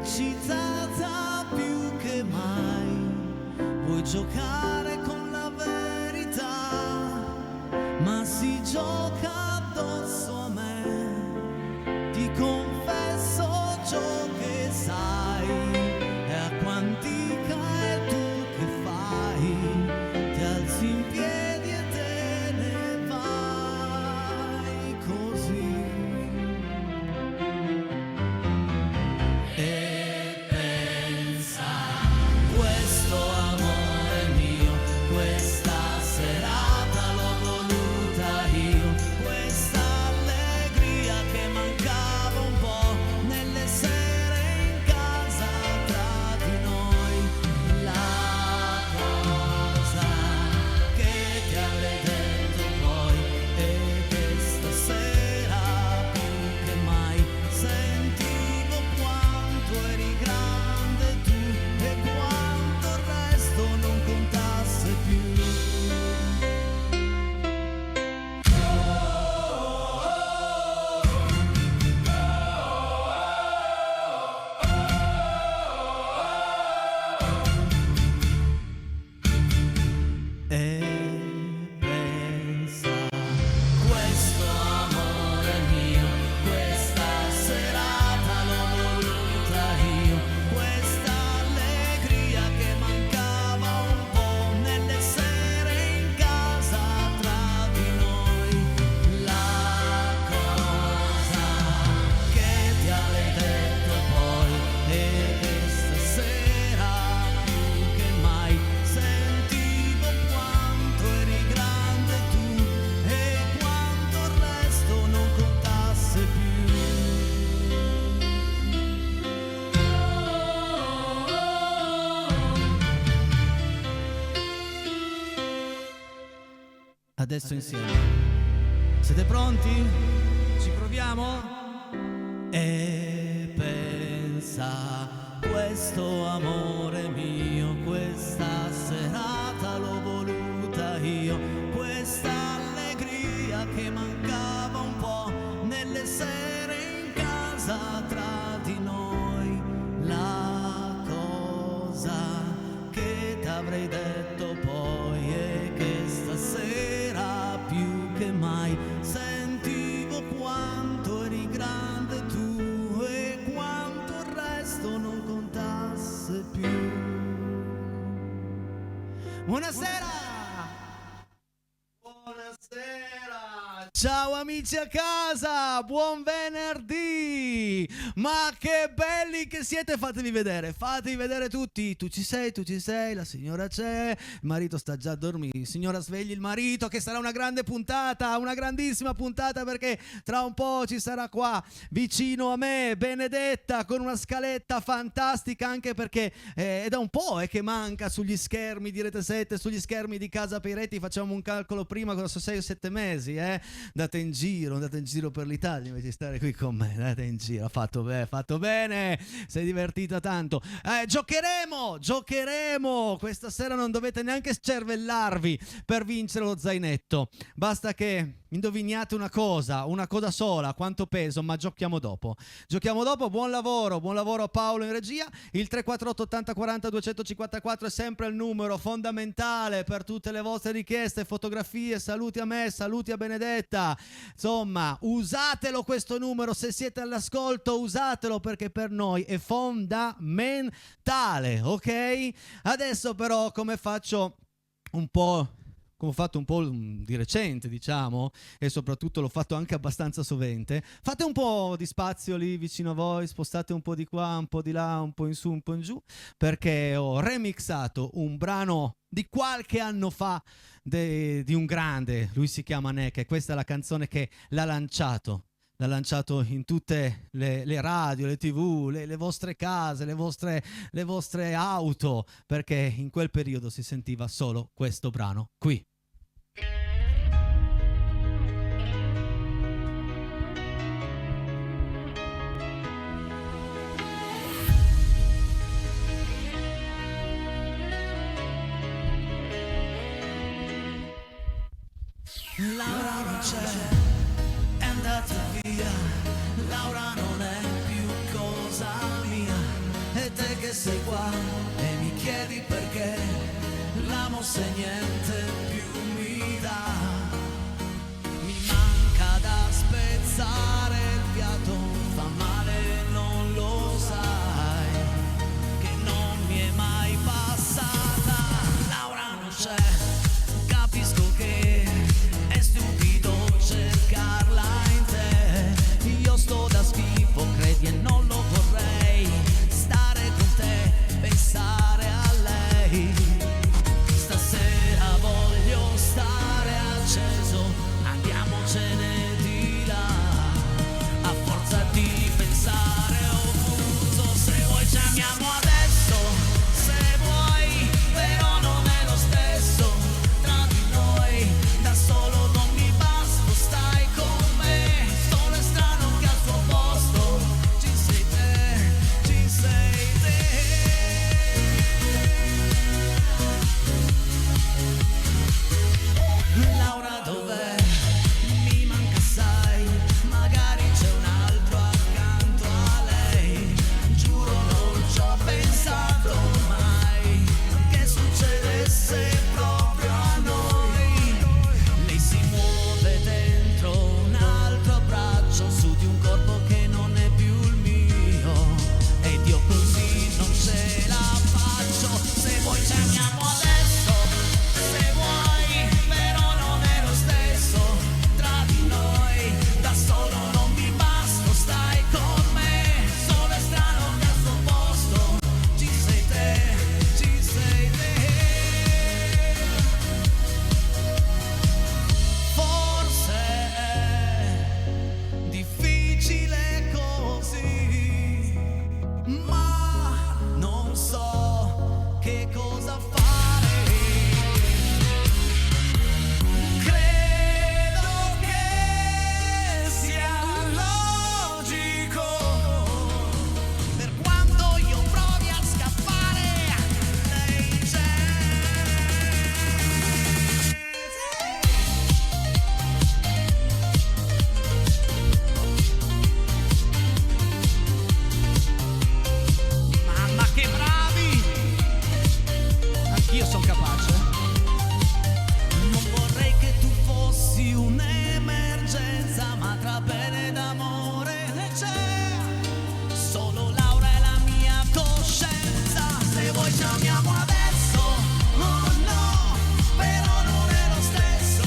eccitata più che mai, vuoi giocare con la verità, ma si gioca addosso a me, ti confesso ciò che sai, e a quantica è tu che fai, ti alzi in piedi e te ne vai così. E pensa, questo amore mio, questa serata l'ho voluta io, questa allegria che mancava un po' nelle sere in casa tra di noi, la cosa che ti avrei detto poi è che stasera più che mai sentivo quanto eri grande tu e quanto il resto non contasse più. E pensa, questo amore mio, questa serata l'ho voluta io, questa allegria che mancava un po' nelle sere in casa tra di noi, la cosa che ti avrei detto poi è che stasera più che mai sentivo quanto eri grande tu e quanto il resto non contasse più. Adesso insieme. Siete pronti? Ci proviamo? E pensa, questo amore mio, questa serata l'ho voluta io, questa allegria che mancava un po' nelle sere in casa tra di noi, la cosa che t'avrei detto poi è che stasera più che mai sentivo quanto eri grande tu e quanto il resto non contasse più. Buonasera! Buonasera! Ciao amici a casa, buon venerdì! Ma che belli che siete, fatevi vedere tutti. Tu ci sei, la signora c'è, il marito sta già a dormire. Signora, svegli il marito, che sarà una grande puntata, una grandissima puntata, perché tra un po' ci sarà qua vicino a me Benedetta con una scaletta fantastica, anche perché è da un po' che manca sugli schermi di Rete 7, sugli schermi di Casa Peretti. Facciamo un calcolo prima, cosa so, 6 o 7 mesi, andate in giro per l'Italia invece di stare qui con me. Andate in giro, ha fatto bene, sei divertita tanto. Giocheremo questa sera, non dovete neanche scervellarvi per vincere lo zainetto, basta che indoviniate una cosa sola, quanto peso, ma giochiamo dopo. Buon lavoro a Paolo in regia. Il 348 80 40 254 è sempre il numero fondamentale per tutte le vostre richieste, fotografie, saluti a me, saluti a Benedetta, insomma usatelo questo numero, se siete all'ascolto usatelo, perché per noi è fondamentale, ok? Adesso però, come ho fatto un po' di recente, diciamo, e soprattutto l'ho fatto anche abbastanza sovente, fate un po' di spazio lì vicino a voi, spostate un po' di qua, un po' di là, un po' in su, un po' in giù, perché ho remixato un brano di qualche anno fa di un grande, lui si chiama Nek, e questa è la canzone che l'ha lanciato in tutte le radio, le tv, le vostre case, le vostre auto, perché in quel periodo si sentiva solo questo brano qui. Laura non c'è, andata via, Laura non è più cosa mia, che sei qua e mi chiedi perché l'amo se niente più mi dà. Mi manca da spezzare il fiato, fa male, non lo sai, che non mi è mai passata. Laura non c'è, capisco che è stupido cercarla in te. Io sto da schifo, credi, e non lo vorrei. Stare con te, pensare a lei. Stasera voglio stare acceso, andiamocene di là. A forza di pensare ho fuso. Se vuoi ci amiamo adesso, se vuoi, però non è lo stesso. Tra di noi, da solo non mi basto, stai con me. Solo è strano che al suo posto ci sei te, ci sei te. Laura dov'è? Mi manca sai, magari c'è un altro accanto a lei. Giuro non ci ho pensato mai che succedesse proprio a noi. Lei si muove dentro un altro abbraccio su di un corpo che non è più il mio, ed io così non ce la faccio. Se vuoi ci amiamo adesso, se vuoi, però non è lo stesso. Tra di noi, da solo non mi basto, stai con me. Solo è strano che al suo posto ci sei te, ci sei te. Forse è difficile così, ma non so che cosa fare. Credo che sia logico, per quanto io provi a scappare, lei c'è. Mamma che bravi! Anch'io sono capace. Non vorrei che tu fossi un'emergenza, ma tra bene ed amore c'è solo Laura e la mia coscienza. Se vuoi ci amiamo adesso, oh no, però non è lo stesso.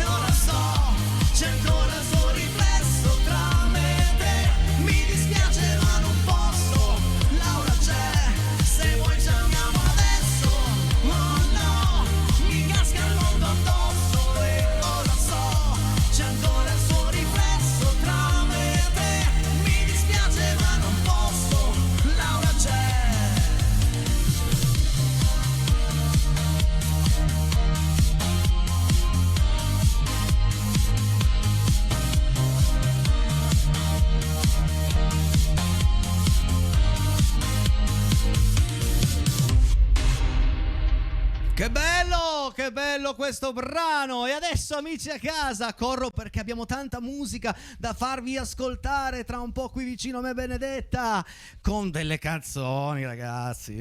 Ora so, c'è ancora il suo riflesso tra me e te. Mi dispiace ma non posso, Laura c'è. Se vuoi ci amiamo adesso, oh no, mi casca il mondo addosso e ora so, c'è ancora il suo riflesso tra me e te. Mi dispiace ma non posso, Laura c'è. Che bello questo brano! E adesso amici a casa, corro perché abbiamo tanta musica da farvi ascoltare tra un po' qui vicino a me Benedetta, con delle canzoni ragazzi.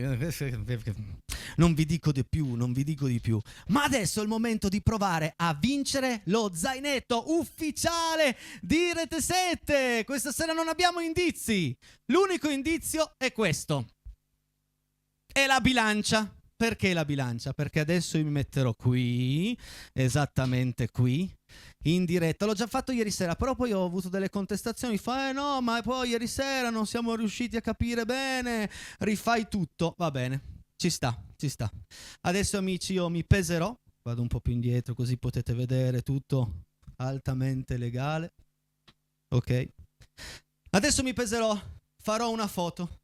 Non vi dico di più, non vi dico di più. Ma adesso è il momento di provare a vincere lo zainetto ufficiale di Rete 7. Questa sera non abbiamo indizi. L'unico indizio è questo. È la bilancia. Perché la bilancia? Perché adesso io mi metterò qui, esattamente qui, in diretta. L'ho già fatto ieri sera, però poi ho avuto delle contestazioni. Fa, no, ma poi ieri sera non siamo riusciti a capire bene. Rifai tutto. Va bene, ci sta, ci sta. Adesso amici io mi peserò. Vado un po' più indietro così potete vedere tutto altamente legale. Ok. Adesso mi peserò, farò una foto.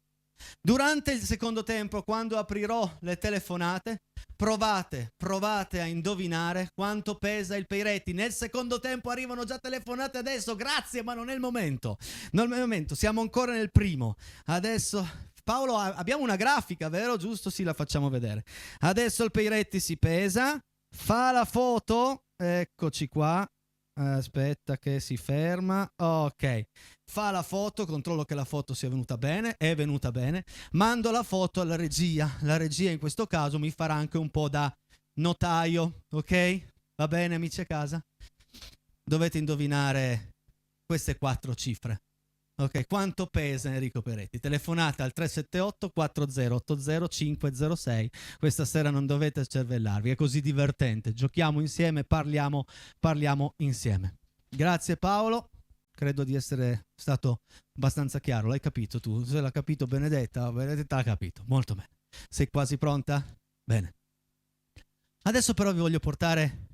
Durante il secondo tempo, quando aprirò le telefonate, provate a indovinare quanto pesa il Peiretti. Nel secondo tempo arrivano già telefonate adesso, grazie, ma non è il momento. Non è il momento, siamo ancora nel primo. Adesso, Paolo, abbiamo una grafica, vero? Giusto? Sì, la facciamo vedere. Adesso il Peiretti si pesa, fa la foto, eccoci qua. Aspetta che si ferma. Ok. Fa la foto, controllo che la foto sia venuta bene. È venuta bene. Mando la foto alla regia. La regia in questo caso mi farà anche un po' da notaio. Ok? Va bene, amici a casa? Dovete indovinare queste 4 cifre. Ok, quanto pesa Enrico Peretti? Telefonate al 378 4080 506. Questa sera non dovete cervellarvi, è così divertente. Giochiamo insieme, parliamo insieme. Grazie Paolo, credo di essere stato abbastanza chiaro. L'hai capito tu? Se l'ha capito Benedetta l'ha capito, molto bene. Sei quasi pronta? Bene. Adesso però vi voglio portare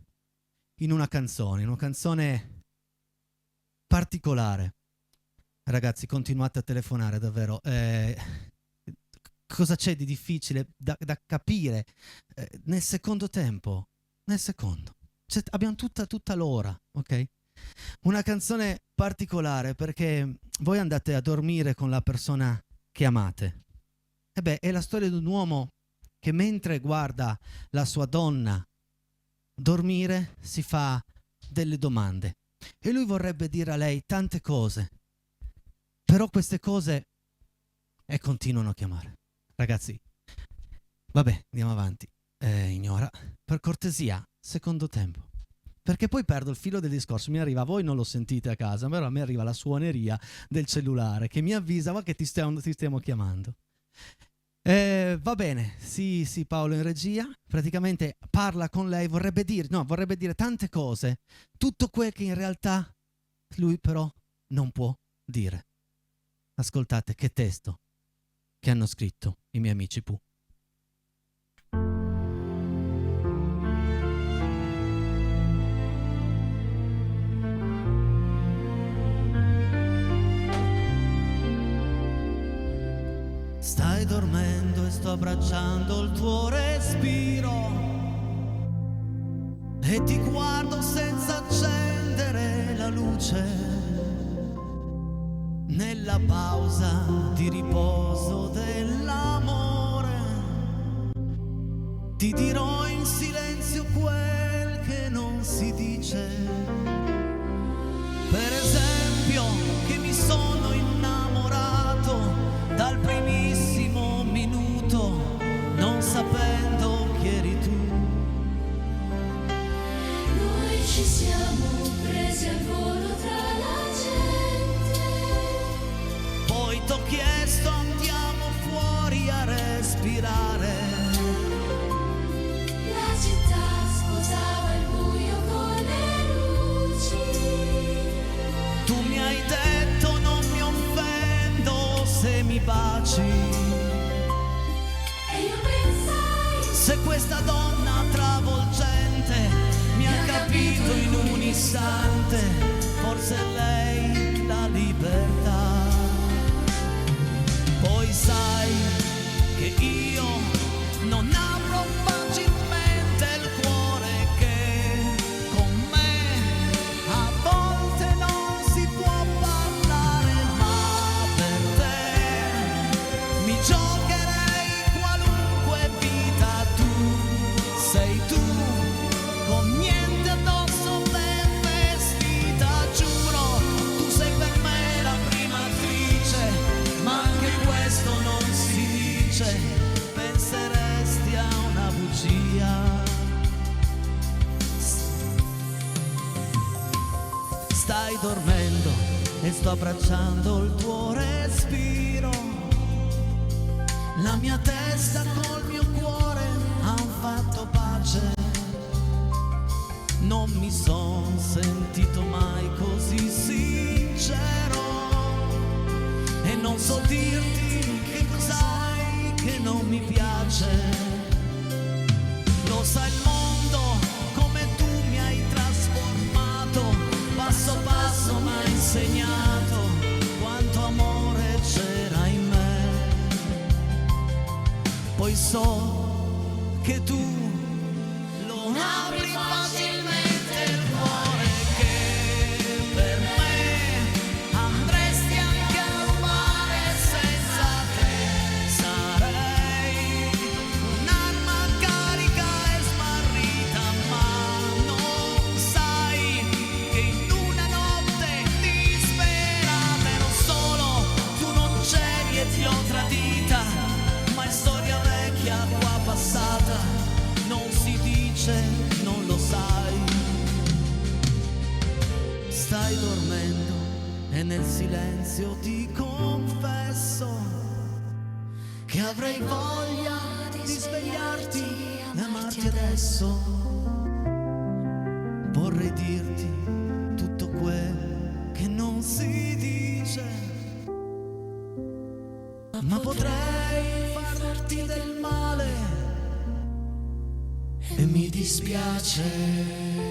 in una canzone particolare. Ragazzi, continuate a telefonare, davvero. Cosa c'è di difficile da capire nel secondo tempo? Nel secondo. Abbiamo tutta l'ora, ok? Una canzone particolare perché voi andate a dormire con la persona che amate. E beh, è la storia di un uomo che mentre guarda la sua donna dormire si fa delle domande. E lui vorrebbe dire a lei tante cose. Però queste cose continuano a chiamare. Ragazzi, vabbè, andiamo avanti. Ignora. Per cortesia, secondo tempo. Perché poi perdo il filo del discorso. Mi arriva, voi non lo sentite a casa, però a me arriva la suoneria del cellulare che mi avvisa che ti stiamo chiamando. Va bene, sì, Paolo in regia. Praticamente parla con lei, vorrebbe dire tante cose. Tutto quel che in realtà lui però non può dire. Ascoltate che testo che hanno scritto i miei amici Pooh. Stai dormendo e sto abbracciando il tuo respiro e ti guardo senza accendere la luce. Nella pausa di riposo dell'amore ti dirò in silenzio quel che non si dice. Per esempio che mi sono innamorato dal primissimo minuto, non sapendo chi eri tu. Noi ci siamo presi al volo tra la gente. Poi t'ho chiesto andiamo fuori a respirare. La città sposava il buio con le luci. Tu mi hai detto non mi offendo se mi baci. E io pensai, Se questa donna travolgente mi ha capito in un istante, forse lei la libertà. Poi sai che io non apro facilmente il cuore, che con me a volte non si può parlare, ma per te mi giocherei qualunque vita. Tu sei tu, con niente addosso ben vestita, giuro, tu sei per me la prima attrice, ma anche questo non si dice, penseresti a una bugia. Stai dormendo e sto abbracciando il tuo respiro. La mia testa col mio cuore han fatto pace. Non mi son sentito mai così sincero e non so dirti che cos'hai che non mi piace. Lo sa il mondo come tu mi hai trasformato, passo passo mi hai insegnato quanto amore c'era in me. Poi so che tu lo apri facilmente il cuore, che per me andresti anche a rubare, senza te sarei un'arma carica e smarrita, ma non sai che in silenzio ti confesso che avrei voglia di svegliarti e amarti adesso. Vorrei dirti tutto quel che non si dice, ma potrei farti del male e mi dispiace.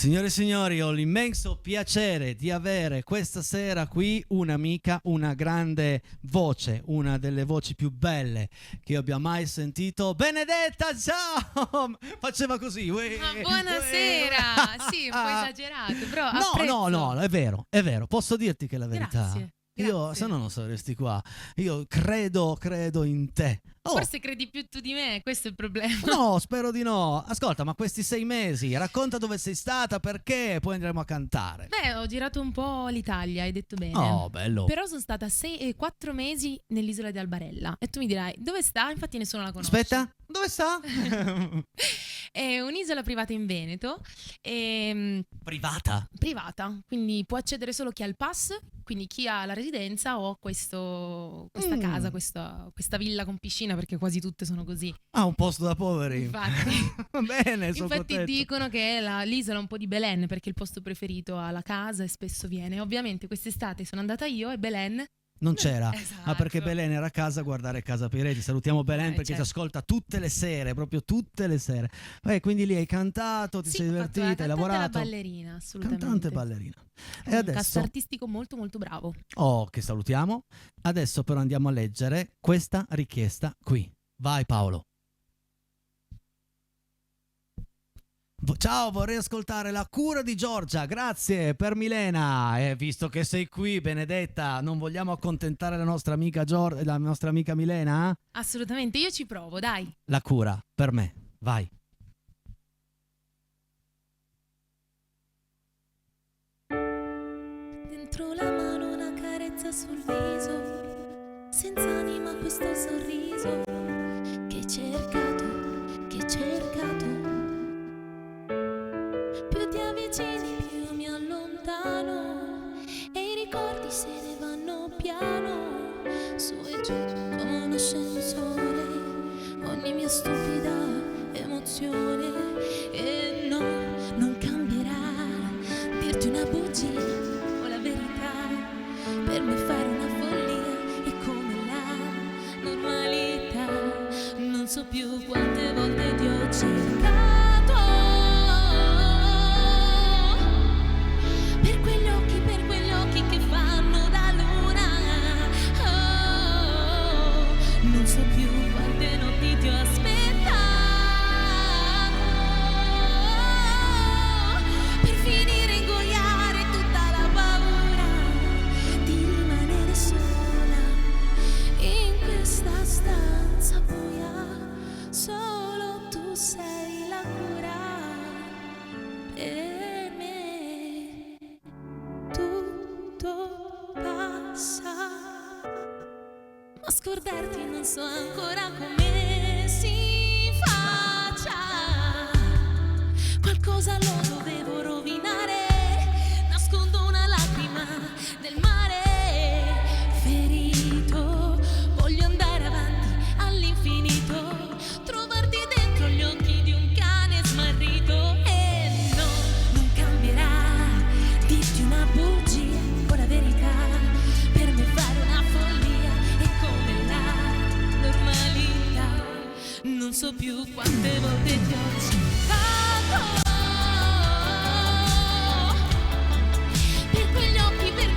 Signore e signori, ho l'immenso piacere di avere questa sera qui un'amica, una grande voce, una delle voci più belle che io abbia mai sentito. Benedetta, ciao! Faceva così. Buonasera! Sì, un po' esagerato, però No, è vero. Posso dirti che è la verità. Grazie. Io, se no non saresti qua. Io credo in te. Forse credi più tu di me, questo è il problema. No, spero di no. Ascolta, ma questi 6 mesi, racconta dove sei stata, perché, poi andremo a cantare. Beh, ho girato un po' l'Italia, hai detto bene. Oh, bello. Però sono stata 4 mesi nell'isola di Albarella. E tu mi dirai, dove sta? Infatti nessuno la conosce. Aspetta, dove sta? È un'isola privata in Veneto. Privata? Privata, quindi può accedere solo chi ha il pass, quindi chi ha la residenza o questa casa, questa villa con piscina, perché quasi tutte sono così. Ah, un posto da poveri. Infatti. Bene, sono Infatti contento. dicono che l'isola è un po' di Belen, perché è il posto preferito alla casa e spesso viene. Ovviamente quest'estate sono andata io e Belen Non c'era. Esatto. Ah, perché Belen era a casa a guardare Casa Pireti. Salutiamo Belen perché certo. ti ascolta tutte le sere, proprio tutte le sere. Quindi lì hai cantato, ti sei ho fatto divertita, hai lavorato. la ballerina, assolutamente. Cantante e ballerina. E Un adesso, cast artistico molto molto bravo. che salutiamo. Adesso però andiamo a leggere questa richiesta qui. Vai Paolo. Ciao, vorrei ascoltare La cura di Giorgia, grazie per Milena. E visto che sei qui, Benedetta, non vogliamo accontentare la nostra amica la nostra amica Milena? Assolutamente, io ci provo, dai. La cura per me, vai. Dentro la mano una carezza sul viso, senza anima questo sorriso che hai cercato, che hai cercato. Più ti avvicini più mi allontano e i ricordi se ne vanno piano, su e giù come un ascensore, ogni mia stupida emozione. E no, non cambierà dirti una bugia o la verità, per me fare una follia è come la normalità. Non so più quante volte ti ho cercato, per quegli occhi che fanno da luna. Oh, non so più quante notti ti ho aspettato, per finire ingoiare tutta la paura di rimanere sola in questa stanza buia. Solo tu sei la cura per me. Tutto passa, ma scordarti non so ancora come si faccia. Qualcosa lo dovevo rovinare, nascondo una lacrima nel mare. Ferito, voglio andare avanti all'infinito, trovarti dentro gli occhi di un cane smarrito. E no, non cambierà dirti una bugia o la verità, per me fare una follia è come la normalità. Non so più quante volte ti ho cercato, per quegli occhi che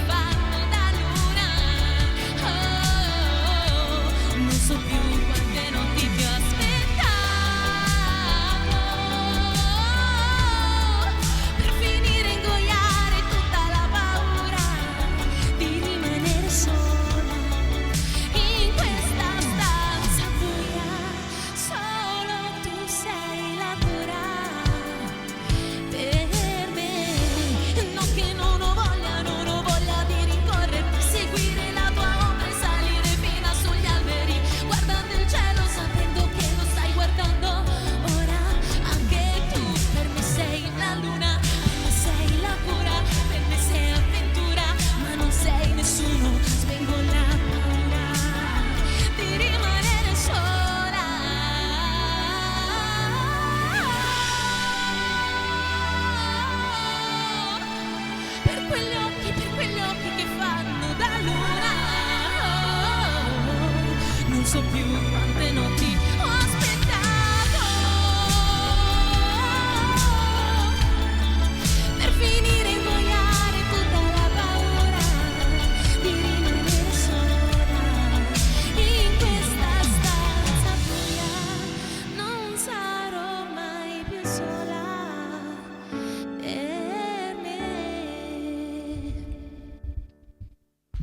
fanno da luna. Oh, non so più quante notti ti ho aspettato, per finire ingoiare tutta la paura di rimanere sola in questa stanza buia. Solo tu sei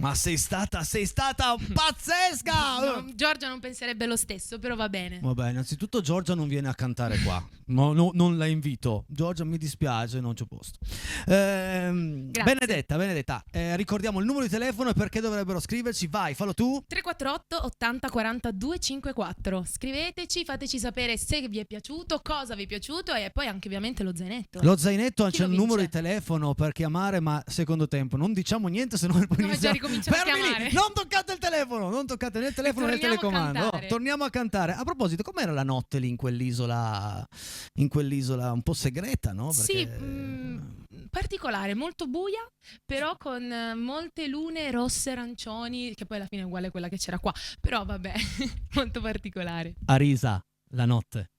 Ma sei stata pazzesca! No, Giorgia non penserebbe lo stesso, però va bene. Vabbè, innanzitutto Giorgia non viene a cantare qua. No, non la invito. Giorgia, mi dispiace, non c'ho posto. Benedetta, ricordiamo il numero di telefono e perché dovrebbero scriverci. Vai, fallo tu. 348 80 42 54. Scriveteci, fateci sapere se vi è piaciuto, cosa vi è piaciuto e poi anche ovviamente lo zainetto. Lo zainetto Chi c'è lo il numero vince? di telefono per chiamare, ma secondo tempo. Non diciamo niente, se no poi No, già iniziamo. ricominciamo a Fermi lì, chiamare. non toccate il telefono, non toccate né il telefono né il Torniamo a telecomando. cantare. Torniamo a cantare. A proposito, com'era la notte lì in quell'isola un po' segreta, no? Sì, Perché... particolare, molto buia, però con molte lune rosse, arancioni, che poi alla fine è uguale a quella che c'era qua. Però vabbè, molto particolare. Arisa, la notte.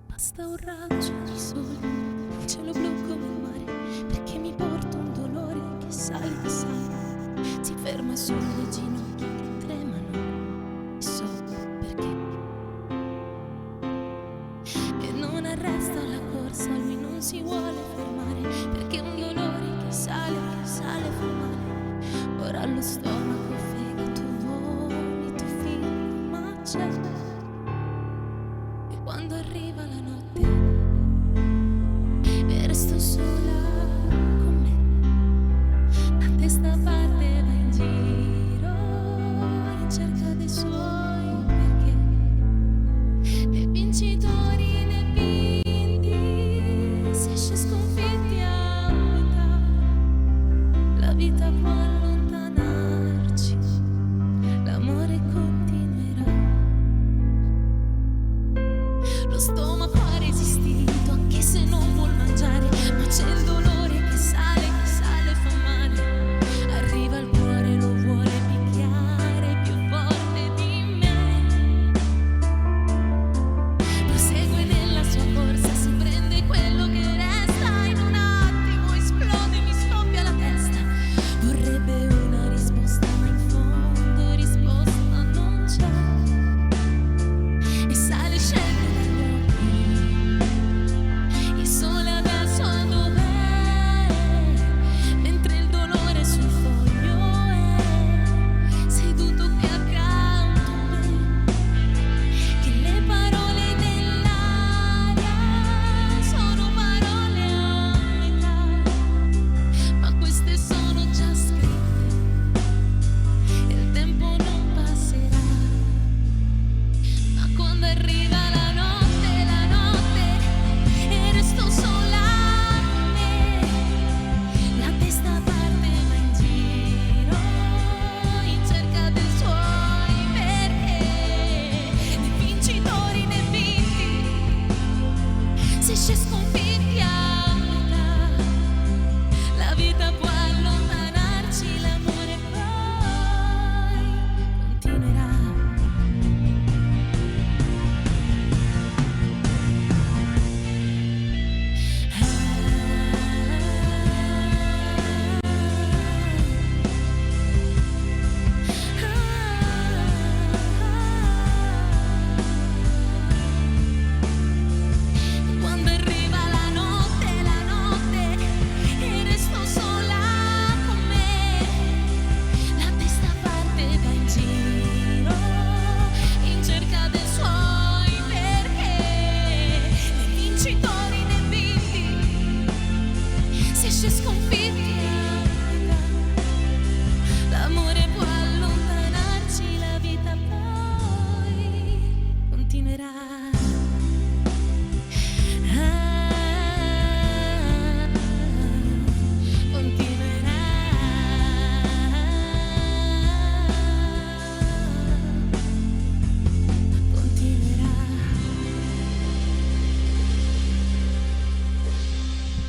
Basta un raggio di sole, il cielo blu come il mare, perché mi porta un dolore che sale, si ferma sulle ginocchia che tremano, e so perché. E non arresta la corsa, lui non si vuole fermare, perché un dolore che sale fa male. Ora allo stomaco, fegato, vomito, fino, ma c'è. Quando arriva la notte e resto sola con me, la testa parte va in giro in cerca dei suoi perché, né vincitori né vinti, si esce sconfitti a metà, la vita può allontanarci, l'amore continuerà. Lo stomaco ha resistito anche se non vuol mangiare, ma c'è il dolore che sale fa male. Arriva il cuore, lo vuole picchiare più forte di me. Prosegue nella sua corsa, si prende quello che resta, in un attimo esplode, mi scoppia la testa. Vorrebbe una risposta, ma in fondo risposta non c'è. E sale, scende dagli occhi, il sole adesso dov'è? Mentre il dolore sul foglio è seduto qui accanto a me, che le parole dell'aria sono parole a metà, ma queste sono già scritte e il tempo non passerà. Ma quando arriva la notte e resto sola con me, la testa parte va in giro in cerca dei suoi perché, né vincitori né vinti, si esce sconfitti a metà, la vita può allontanarci, l'amore poi continuerà. Quando arriva la notte e resto sola con me, la testa parte va in giro in cerca dei suoi perché, né vincitori né vinti, si esce sconfitti a metà, l'amore può allontanarci, la vita poi continuerà.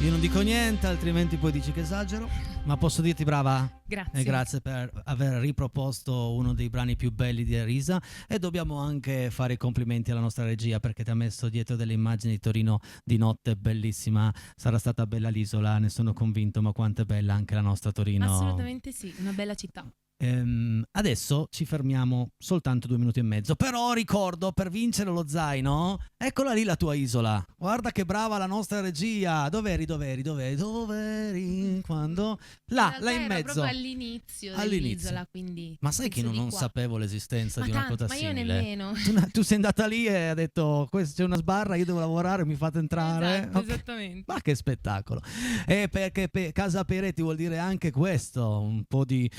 Io non dico niente, altrimenti poi dici che esagero, ma posso dirti brava? Grazie. E grazie per aver riproposto uno dei brani più belli di Elisa, e dobbiamo anche fare i complimenti alla nostra regia perché ti ha messo dietro delle immagini di Torino di notte, bellissima. Sarà stata bella l'isola, ne sono convinto, ma quanto è bella anche la nostra Torino. Assolutamente sì, una bella città. Adesso ci fermiamo soltanto 2 minuti e mezzo, però ricordo, per vincere lo zaino, eccola lì la tua isola, guarda che brava la nostra regia. Dov'eri quando? Là in mezzo, proprio all'inizio dell'isola, quindi ma sai che non sapevo l'esistenza di una cosa ma simile? io nemmeno. Tu sei andata lì e hai detto c'è una sbarra, io devo lavorare, mi fate entrare. Esatto, Ok. esattamente. Ma che spettacolo. E perché Casa Peretti vuol dire anche questo, un po' di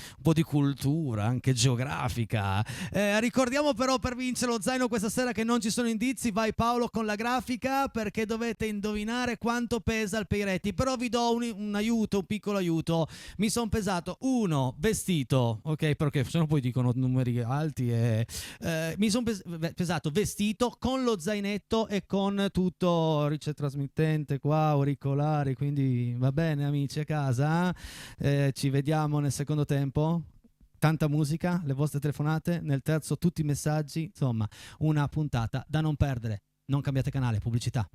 cultura anche geografica. Ricordiamo però, per vincere lo zaino questa sera, che non ci sono indizi. Vai Paolo con la grafica, perché dovete indovinare quanto pesa il Peretti. Però vi do un aiuto, un piccolo aiuto. Mi sono pesato 1 vestito, ok, perché sennò poi dicono numeri alti. Mi sono pesato vestito con lo zainetto e con tutto ricetrasmittente qua, auricolari, quindi va bene amici a casa. Ci vediamo nel secondo tempo. Tanta musica, le vostre telefonate, nel terzo tutti i messaggi, insomma una puntata da non perdere. Non cambiate canale, pubblicità.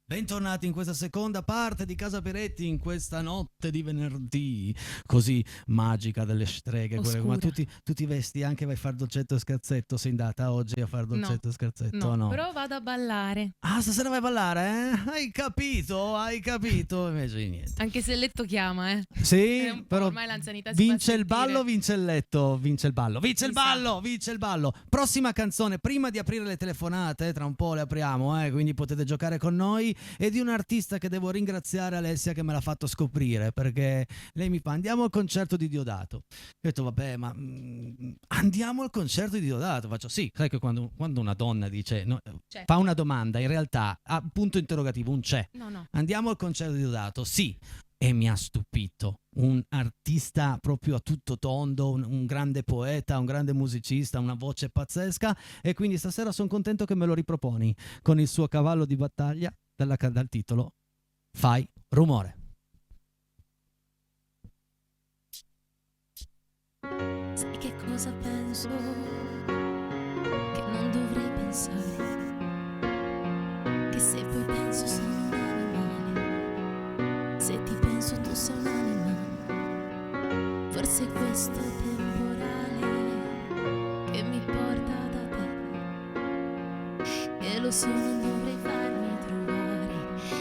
Bentornati in questa seconda parte di Casa Peretti, in questa notte di venerdì così magica delle streghe. Ma tu ti vesti anche, vai a fare dolcetto e scherzetto? Sei andata oggi a fare dolcetto e scherzetto? No, però vado a ballare. Ah, stasera vai a ballare, eh? Hai capito, invece di niente. Anche se il letto chiama, Sì, però ormai l'anzianità vince il ballo, vince il letto, vince il ballo. Prossima canzone, prima di aprire le telefonate, tra un po' le apriamo, quindi potete giocare con noi. E di un artista che devo ringraziare, Alessia, che me l'ha fatto scoprire, perché lei mi fa: andiamo al concerto di Diodato. Ho detto vabbè, ma andiamo al concerto di Diodato. Faccio sì. Sai che quando una donna dice fa una domanda, in realtà ha punto interrogativo, un c'è. No. Andiamo al concerto di Diodato, sì. E mi ha stupito, un artista proprio a tutto tondo, un grande poeta, un grande musicista, una voce pazzesca, e quindi stasera sono contento che me lo riproponi con il suo cavallo di battaglia dal titolo Fai rumore. Sai che cosa penso? Che non dovrei pensare, che se poi penso sono un animale, se ti penso tu sei un animale, forse questo temporale che mi porta da te, che lo so non dovrei farmi trovare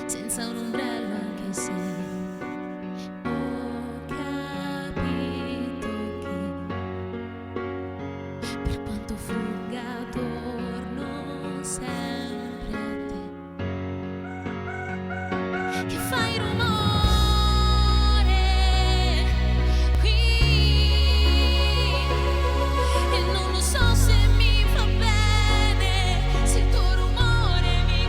senza un ombrello, anche se ho capito che per quanto fugga torno sempre a te, che fai rumore qui e non lo so se mi fa bene, se il tuo rumore mi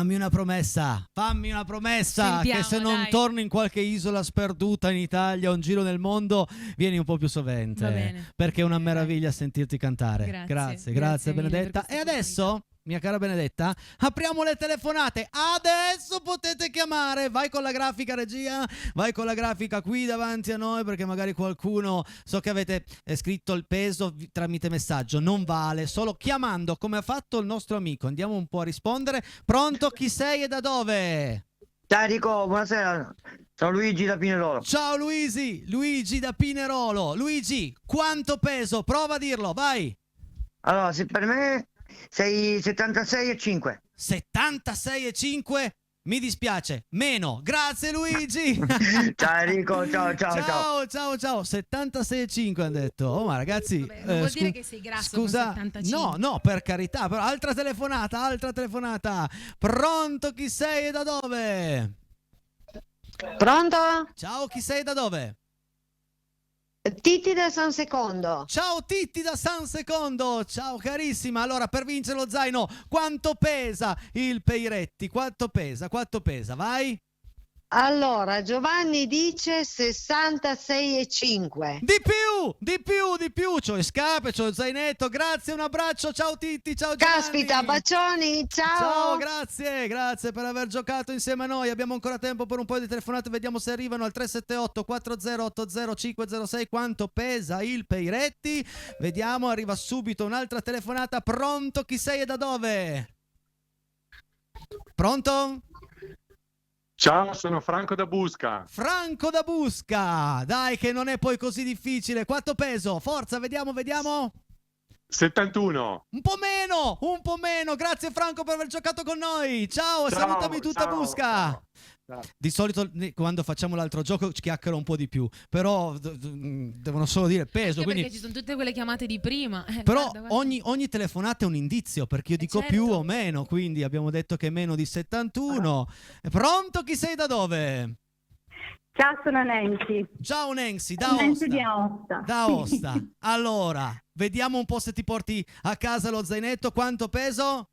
Fammi una promessa, Sentiamo, che se non dai. torno in qualche isola sperduta in Italia o in giro nel mondo, vieni un po' più sovente. Va bene. Perché è una Ok, dai. meraviglia sentirti cantare. Grazie Grazie mille per Benedetta. questa E adesso, mia cara Benedetta, apriamo le telefonate. Adesso potete chiamare. Vai con la grafica, regia, vai con la grafica qui davanti a noi, perché magari qualcuno, so che avete scritto il peso tramite messaggio, non vale, solo chiamando come ha fatto il nostro amico. Andiamo un po' a rispondere. Pronto, chi sei e da dove? Ciao Enrico, buonasera. Sono Luigi da Pinerolo. Ciao Luigi da Pinerolo. Luigi, quanto peso? Prova a dirlo, vai. Allora, se per me sei 76,5. 76,5? Mi dispiace, meno. Grazie Luigi. Ciao Enrico, ciao. Ciao. 76,5 hanno detto. Oh, ma ragazzi, Vabbè, non vuol dire che sei grasso scusa, con 75. no, per carità, però altra telefonata. Pronto, chi sei e da dove? Pronto? Ciao, chi sei e da dove? Titti da San Secondo. Ciao Titti da San Secondo, ciao carissima. Allora, per vincere lo zaino, quanto pesa il Peiretti? Quanto pesa? Vai. Allora, Giovanni dice 66,5. Di più. C'ho le scarpe, c'ho il zainetto. Grazie, un abbraccio. Ciao Titti, ciao Giovanni. Caspita, bacioni, ciao. Ciao, grazie per aver giocato insieme a noi. Abbiamo ancora tempo per un po' di telefonate, vediamo se arrivano al 378 4080 506. Quanto pesa il Peiretti? Vediamo, arriva subito un'altra telefonata. Pronto, chi sei e da dove? Pronto? Ciao, sono Franco da Busca. Franco da Busca, dai che non è poi così difficile. Quanto peso? Forza, vediamo. 71. Un po' meno. Grazie Franco per aver giocato con noi. Ciao, salutami tutta ciao, Busca. ciao. Di solito quando facciamo l'altro gioco chiacchiero un po' di più, però devono solo dire peso. Anche Quindi... perché ci sono tutte quelle chiamate di prima. Però guarda. ogni telefonata è un indizio, perché io dico certo. più o meno, quindi abbiamo detto che è meno di 71. Pronto, chi sei da dove? Ciao, sono Nancy. Ciao Nancy, Nancy di Aosta. Da Aosta. Allora, vediamo un po' se ti porti a casa lo zainetto. Quanto peso?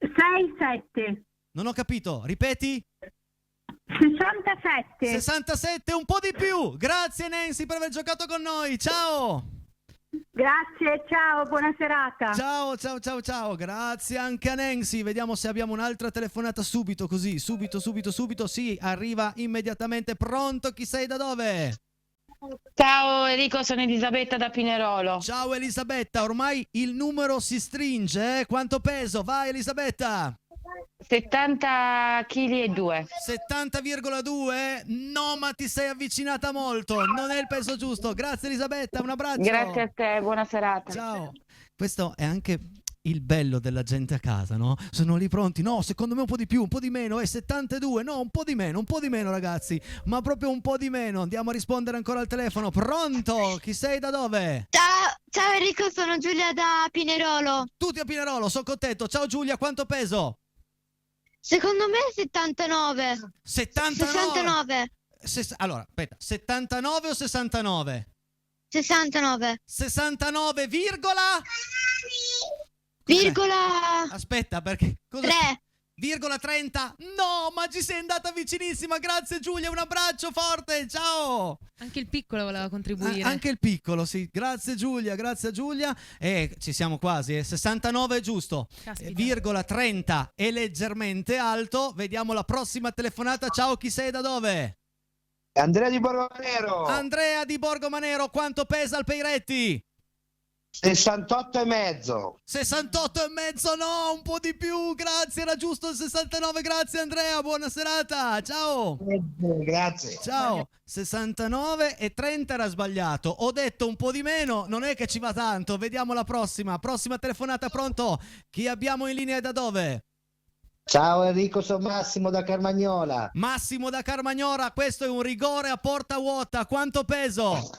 6,7. Non ho capito, ripeti? 67. 67, un po' di più. Grazie Nancy per aver giocato con noi. Ciao. Grazie, ciao, buona serata. Ciao. Grazie anche a Nancy. Vediamo se abbiamo un'altra telefonata subito, così. Subito. Sì, arriva immediatamente. Pronto, chi sei da dove? Ciao Enrico, sono Elisabetta da Pinerolo. Ciao Elisabetta, ormai il numero si stringe, eh? Quanto peso? Vai Elisabetta. 70 kg e 2. 70,2? No, ma ti sei avvicinata molto. Non è il peso giusto. Grazie Elisabetta, un abbraccio. Grazie a te, buona serata. Ciao. Questo è anche il bello della gente a casa, no? Sono lì pronti. No, secondo me un po' di più, un po' di meno. È 72. No, un po' di meno, ragazzi. Ma proprio un po' di meno. Andiamo a rispondere ancora al telefono. Pronto? Chi sei da dove? Ciao Enrico, sono Giulia da Pinerolo. Tutti a Pinerolo, sono contento. Ciao Giulia, quanto peso? Secondo me 79. 69. Allora, aspetta, 79 o 69? 69. 69, virgola? Virgola Aspetta, perché cosa? 3. Virgola 30? No, ma ci sei andata vicinissima. Grazie Giulia, un abbraccio forte. Ciao. Anche il piccolo voleva contribuire. Anche il piccolo, sì. Grazie Giulia. Ci siamo quasi. 69 è giusto. Caspita. Virgola 30 è leggermente alto. Vediamo la prossima telefonata. Ciao, chi sei da dove? Andrea di Borgomanero. Andrea di Borgomanero, quanto pesa il Peiretti? 68,5. 68,5, no, un po' di più, grazie, era giusto il 69, grazie Andrea, buona serata, ciao. Grazie. Ciao, 69 e 30 era sbagliato, ho detto un po' di meno, non è che ci va tanto, vediamo la prossima telefonata, pronto? Chi abbiamo in linea e da dove? Ciao Enrico, sono Massimo da Carmagnola. Massimo da Carmagnola, questo è un rigore a porta vuota, quanto peso?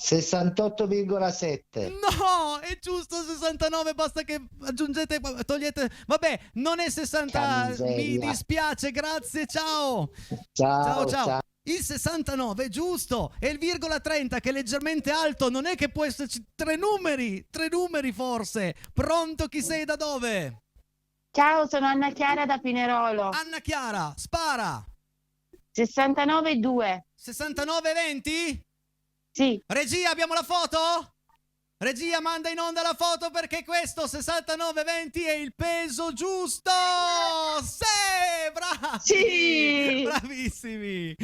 68,7. No, è giusto 69, basta che aggiungete, togliete. Vabbè, non è 60. Mi dispiace, grazie, ciao. Ciao. Il 69 è giusto, e il virgola 30 che è leggermente alto, non è che può esserci tre numeri forse. Pronto, chi sei da dove? Ciao, sono Anna Chiara da Pinerolo. Anna Chiara, spara. 69,2. 69-20? Sì. Regia, abbiamo la foto? Regia, manda in onda la foto perché questo 69-20 è il peso giusto! Sì, bravi! Sì! Bravissimi!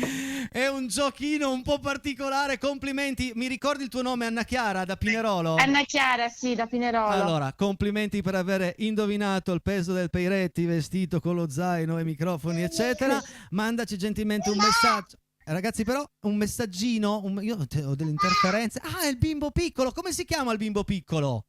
È un giochino un po' particolare, complimenti. Mi ricordi il tuo nome, Anna Chiara, da Pinerolo? Anna Chiara, sì, da Pinerolo. Allora, complimenti per aver indovinato il peso del Peiretti vestito con lo zaino e microfoni, eccetera. Mandaci gentilmente un messaggio. Ragazzi, però, un messaggino, io ho delle interferenze. Ah, è il bimbo piccolo. Come si chiama il bimbo piccolo?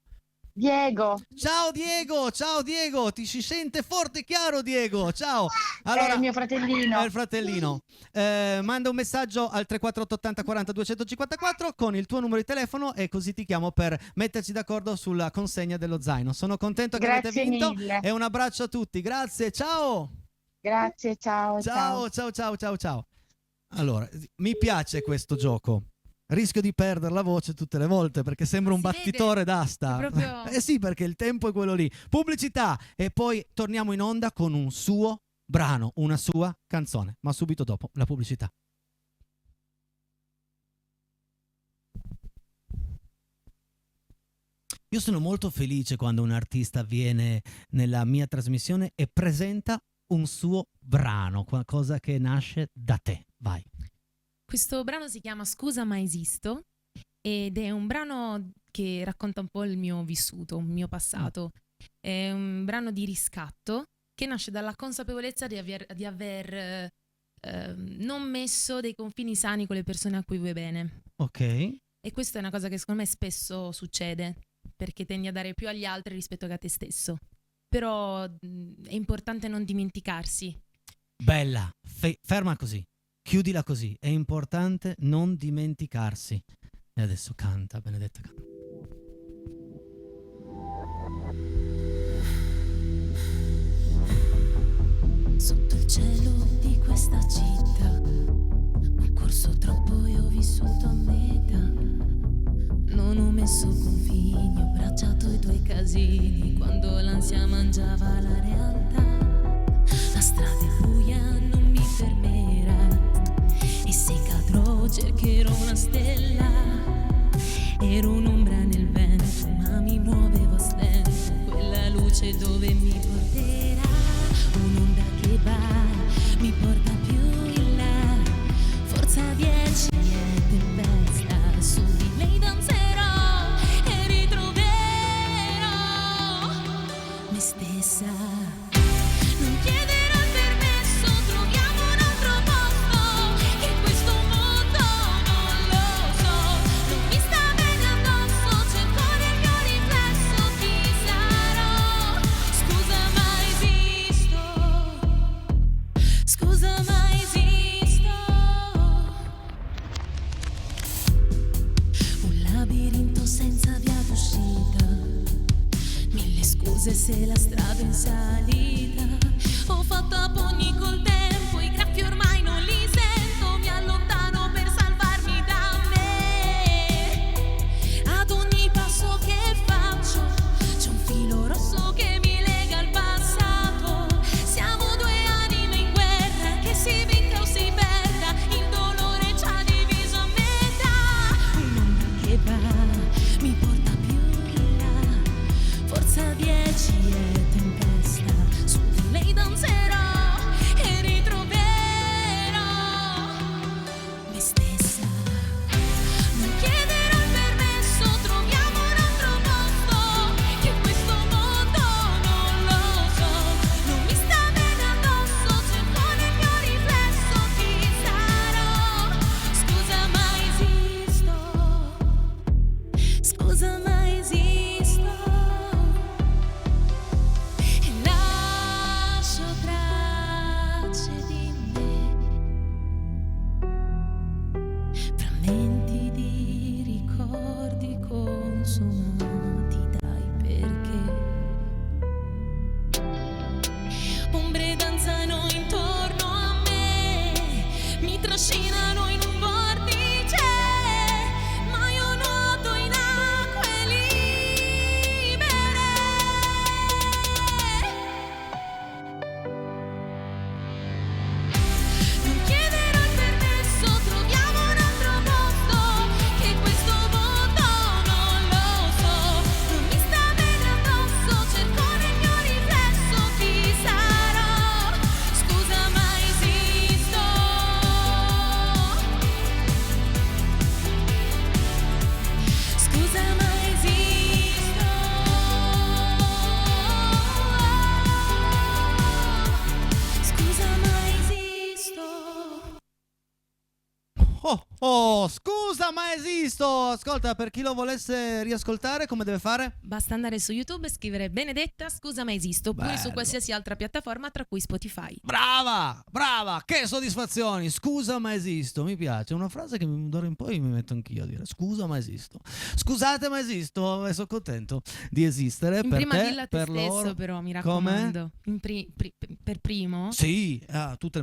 Diego. Ciao Diego, ti si sente forte e chiaro, Diego. Ciao. Allora, È il mio fratellino. È il fratellino. Manda un messaggio al 348 80 40 254 con il tuo numero di telefono e così ti chiamo per metterci d'accordo sulla consegna dello zaino. Sono contento che Grazie avete vinto mille. e un abbraccio a tutti. Grazie, ciao. Grazie, ciao. Ciao. Allora, mi piace questo gioco. Rischio di perdere la voce tutte le volte perché sembra un battitore d'asta. Proprio... Sì, perché il tempo è quello lì. Pubblicità e poi torniamo in onda con un suo brano, una sua canzone, ma subito dopo la pubblicità. Io sono molto felice quando un artista viene nella mia trasmissione e presenta un suo brano, qualcosa che nasce da te. Vai. Questo brano si chiama Scusa ma esisto ed è un brano che racconta un po' il mio vissuto, il mio passato. È un brano di riscatto che nasce dalla consapevolezza di aver non messo dei confini sani con le persone a cui vuoi bene. Ok. E questa è una cosa che secondo me spesso succede, perché tendi a dare più agli altri rispetto che a te stesso. Però è importante non dimenticarsi. Bella, ferma così, chiudila così, è importante non dimenticarsi. E adesso canta, Benedetta, canta. Sotto il cielo di questa città ho corso troppo e ho vissuto a metà. Non ho messo confini, ho bracciato i tuoi casini quando l'ansia mangiava la realtà. La strada è buia, non mi fermerà e se cadrò cercherò una stella. Ero un'ombra nel vento ma mi muovevo a stento, quella luce dove mi porterà. Un'onda che va, mi porta più in là, forza 10 e tempesta, su di lei danzerò e ritroverò me stessa. Non chiederò il permesso, troviamo un altro posto, che questo mondo non lo so, non mi sta bene addosso, cerco nel mio riflesso chi sarò. Scusa Scusa ma esisto. Ascolta, per chi lo volesse riascoltare come deve fare? Basta andare su YouTube e scrivere Benedetta, scusa ma esisto, oppure Bello. su qualsiasi altra piattaforma tra cui Spotify. Brava, che soddisfazioni. Scusa ma esisto, mi piace. È una frase che d'ora in poi mi metto anch'io a dire. Scusa ma esisto. Scusate ma esisto, e sono contento di esistere. In perché prima dilla a te per stesso loro... però, mi Come? raccomando. Per primo? Sì, tutte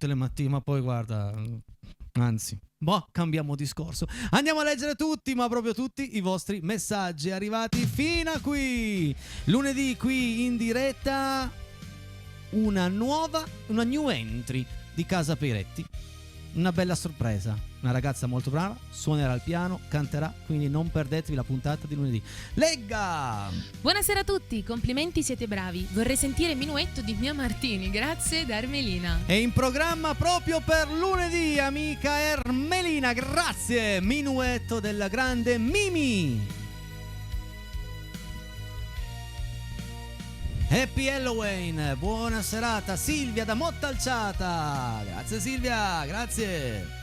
le mattine, ma poi guarda, anzi, cambiamo discorso. Andiamo a leggere tutti, ma proprio tutti i vostri messaggi arrivati fino a qui. Lunedì qui in diretta una new entry di Casa Peretti. Una bella sorpresa, una ragazza molto brava, suonerà il piano, canterà, quindi non perdetevi la puntata di lunedì. Legga! Buonasera a tutti, complimenti, siete bravi. Vorrei sentire Minuetto di Mia Martini, grazie da Ermelina. È in programma proprio per lunedì, amica Ermelina, grazie! Minuetto della grande Mimi. Happy Halloween, buona serata. Silvia da Mottalciata, grazie Silvia, grazie.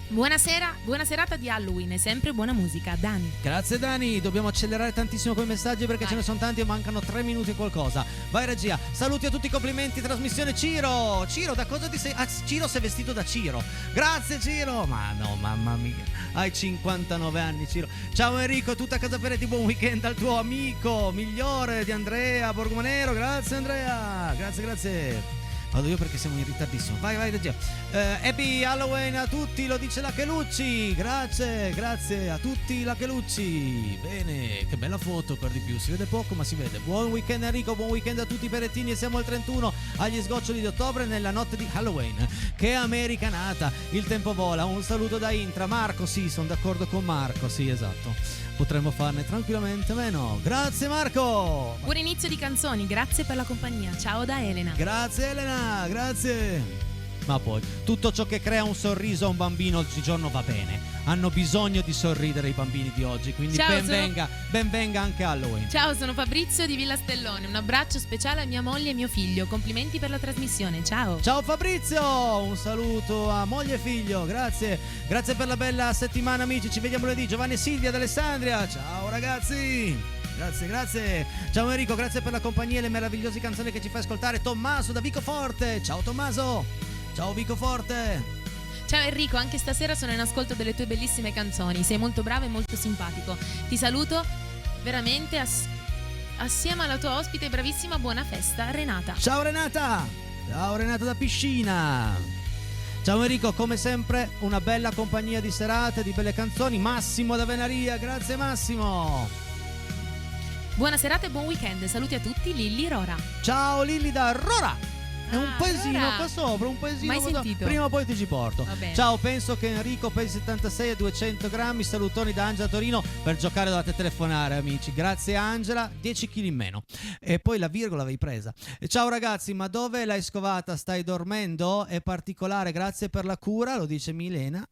Buona serata di Halloween e sempre buona musica, Dani. Grazie Dani, dobbiamo accelerare tantissimo con i messaggi perché Vai. ce ne sono tanti e mancano 3 minuti e qualcosa. Vai regia, saluti a tutti, complimenti, trasmissione Ciro, da cosa ti sei? Ciro si è vestito da Ciro, grazie Ciro, ma no, mamma mia, hai 59 anni Ciro. Ciao Enrico, tutta Casa Peretti, buon weekend al tuo amico migliore di Andrea Borgomanero, grazie Andrea, grazie. Vado io perché siamo in ritardissimo. Vai regia. Happy Halloween a tutti, lo dice la Chelucci. Grazie a tutti la Chelucci. Bene, che bella foto per di più. Si vede poco ma si vede. Buon weekend Enrico, buon weekend a tutti i perettini. E siamo al 31 agli sgoccioli di ottobre nella notte di Halloween. Che americanata, il tempo vola. Un saluto da Intra. Marco, sì, sono d'accordo con Marco. Sì, esatto. Potremmo farne tranquillamente meno. Grazie Marco. Buon inizio di canzoni, grazie per la compagnia. Ciao da Elena. Grazie Elena, grazie. Ma poi, tutto ciò che crea un sorriso a un bambino oggigiorno va bene. Hanno bisogno di sorridere i bambini di oggi, quindi Ciao, ben venga anche Halloween. Ciao, sono Fabrizio di Villa Stellone. Un abbraccio speciale a mia moglie e mio figlio. Complimenti per la trasmissione. Ciao. Ciao Fabrizio, un saluto a moglie e figlio, grazie. Grazie per la bella settimana amici, ci vediamo lunedì. Giovanni e Silvia d'Alessandria, ciao ragazzi. Grazie. Ciao Enrico, grazie per la compagnia e le meravigliose canzoni che ci fai ascoltare. Tommaso da Vicoforte, ciao Tommaso. Ciao Vicoforte. Ciao Enrico, anche stasera sono in ascolto delle tue bellissime canzoni. Sei molto bravo e molto simpatico. Ti saluto veramente assieme alla tua ospite bravissima. Buona festa, Renata. Ciao Renata da Piscina. Ciao Enrico, come sempre una bella compagnia di serate, di belle canzoni. Massimo da Venaria, grazie Massimo. Buona serata e buon weekend. Saluti a tutti, Lilli Rora. Ciao Lilli da Rora. È un paesino Rora. qua sopra, un paesino. Mai sentito? Prima o poi ti ci porto. Va bene. Ciao, penso che Enrico pesi 76 e 200 grammi. Salutoni da Angela Torino. Per giocare dovete telefonare, amici. Grazie Angela, 10 kg in meno. E poi la virgola avevi presa. Ciao ragazzi, ma dove l'hai scovata? Stai dormendo? È particolare, grazie per la cura, lo dice Milena.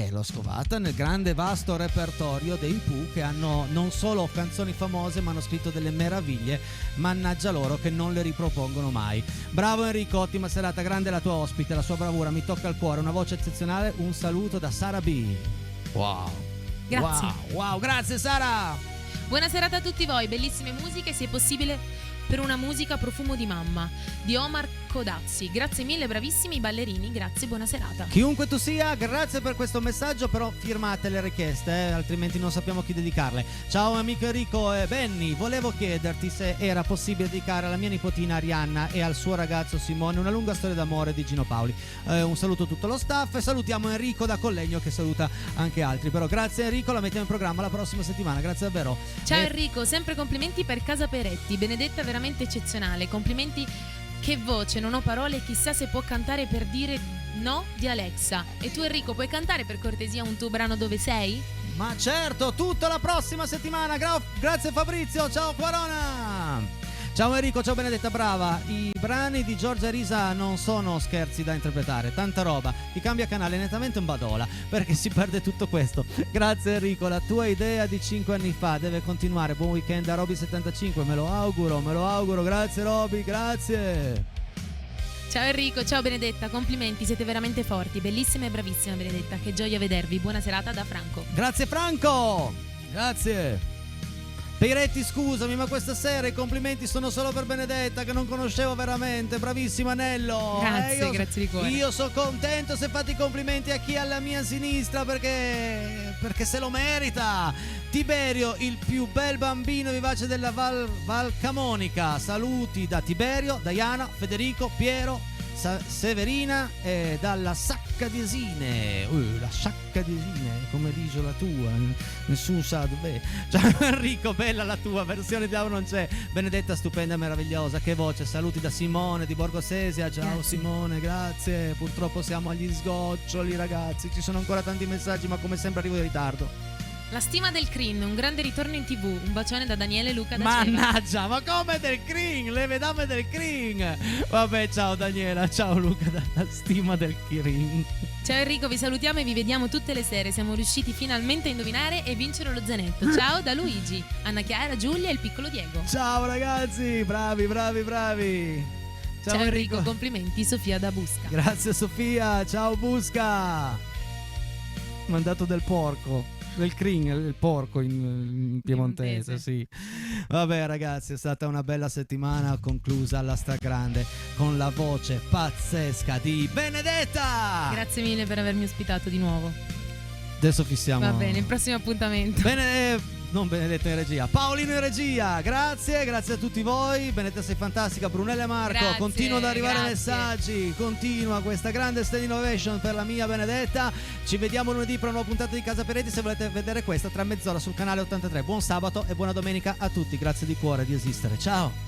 L'ho scovata nel grande vasto repertorio dei Pooh, che hanno non solo canzoni famose ma hanno scritto delle meraviglie. Mannaggia loro che non le ripropongono mai. Bravo Enrico, ottima serata, grande la tua ospite, la sua bravura mi tocca il cuore, una voce eccezionale. Un saluto da Sara B. Wow. Grazie. Wow, grazie Sara. Buona serata a tutti voi, bellissime musiche, se possibile per una musica profumo di mamma di Omar Codazzi. Grazie mille, bravissimi ballerini, grazie, buona serata. Chiunque tu sia, grazie per questo messaggio, però firmate le richieste, altrimenti non sappiamo a chi dedicarle. Ciao amico Enrico e Benny, volevo chiederti se era possibile dedicare alla mia nipotina Arianna e al suo ragazzo Simone una lunga storia d'amore di Gino Paoli. Un saluto a tutto lo staff e salutiamo Enrico da Collegno che saluta anche altri, però grazie Enrico, la mettiamo in programma la prossima settimana, grazie davvero. Ciao Enrico, sempre complimenti per Casa Peretti, Benedetta veramente eccezionale, complimenti, che voce, non ho parole, chissà se può cantare Per dire no di Alexa. E tu Enrico, puoi cantare per cortesia un tuo brano Dove sei? Ma certo, tutta la prossima settimana. Grazie Fabrizio, ciao Quarona. Ciao Enrico, ciao Benedetta, brava. I brani di Giorgia Risa non sono scherzi da interpretare, tanta roba. Ti cambia canale, nettamente un badola, perché si perde tutto questo. Grazie Enrico, la tua idea di 5 anni fa deve continuare. Buon weekend a Roby75, me lo auguro, grazie Roby, grazie. Ciao Enrico, ciao Benedetta, complimenti, siete veramente forti, bellissima e bravissima Benedetta, che gioia vedervi, buona serata da Franco. Grazie Franco, grazie. Piretti, scusami, ma questa sera i complimenti sono solo per Benedetta, che non conoscevo veramente. Bravissimo Anello. Grazie, grazie di cuore. Io sono contento se fate i complimenti a chi è alla mia sinistra, perché se lo merita. Tiberio, il più bel bambino vivace della Val Camonica. Saluti da Tiberio, Diana, Federico, Piero, Severina e dalla Sacca di Esine. La Sacca di Esine, come l'isola tua, nessuno sa dov'è. Ciao Enrico, bella la tua versione di Au non c'è. Benedetta, stupenda, meravigliosa, che voce. Saluti da Simone di Borgo Sesia. Ciao Grazie. Simone, grazie. Purtroppo siamo agli sgoccioli, ragazzi, ci sono ancora tanti messaggi, ma come sempre arrivo in ritardo. La stima del Crin, un grande ritorno in TV, un bacione da Daniele e Luca da Ceva. Mannaggia, ma come del Crin? Le vedame del Crin. Vabbè, ciao Daniela, ciao Luca dalla stima del Crin. Ciao Enrico, vi salutiamo e vi vediamo tutte le sere, siamo riusciti finalmente a indovinare e vincere lo zainetto. Ciao da Luigi, Anna Chiara, Giulia e il piccolo Diego. Ciao ragazzi, bravi. Ciao Enrico, complimenti, Sofia da Busca. Grazie Sofia, ciao Busca. Mandato del porco. Del Crin, il porco in piemontese, sì. Vabbè ragazzi, è stata una bella settimana conclusa alla stragrande con la voce pazzesca di Benedetta. Grazie mille per avermi ospitato di nuovo. Adesso fissiamo. Va bene, il prossimo appuntamento. Non Benedetta in regia, Paolino in regia. Grazie a tutti voi. Benedetta, sei fantastica. Brunella e Marco, Grazie, continuano ad arrivare grazie. messaggi. Continua questa grande stand innovation per la mia Benedetta. Ci vediamo lunedì per una nuova puntata di Casa Peretti. Se volete vedere questa tra mezz'ora sul canale 83. Buon sabato e buona domenica a tutti. Grazie di cuore di esistere. Ciao.